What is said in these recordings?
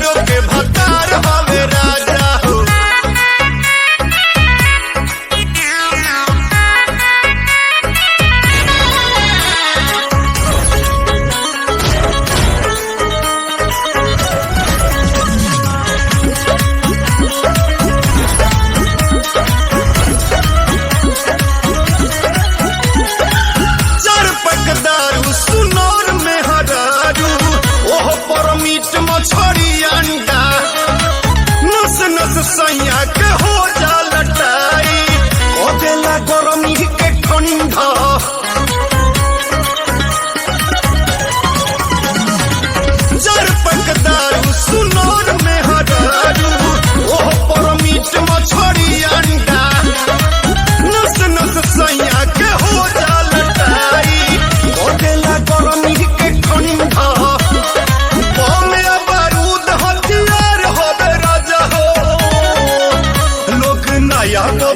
रंगदारों के भतार हवे राजा हो। मछरी अंडा नस नस सैया के हो जा लटाई ओ देला गरमी के ठंडा। जर पकदारू सुनोर में हरारू ओह परमीट मछरी अंडा नस नस सैया के हो जा लटाई ओ देला गरमी के ठंडा।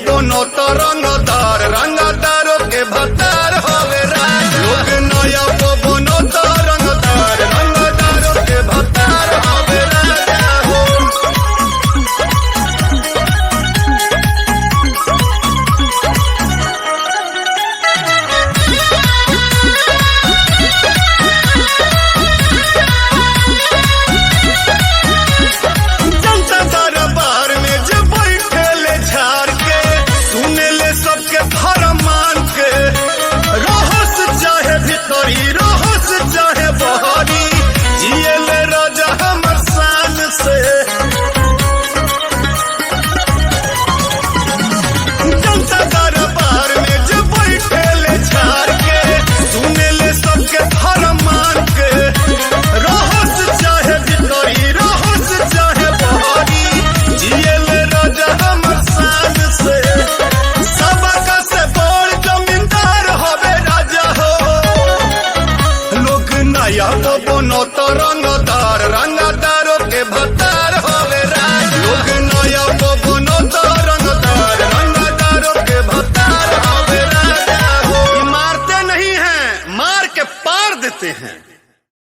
दोनों तो रंगदार रंगदारों के भतार हवे राज। लोग नया बोनो तो रंगदार रंगदारों के भतार हवे राजा हो। जनता दरबार में जब बैठे झाड़ सबके फरमान के रहस चाहे भीतरी रहस चाहे बहरी जिए ले राजा हमर शान से। जनता दरबार में जब बैठे ले झाड़ के सुने ले सबके फरमान के रहस चाहे भीतरी रहस चाहे बहरी जिए ले राजा हमर शान से। नया बोनो तो रंग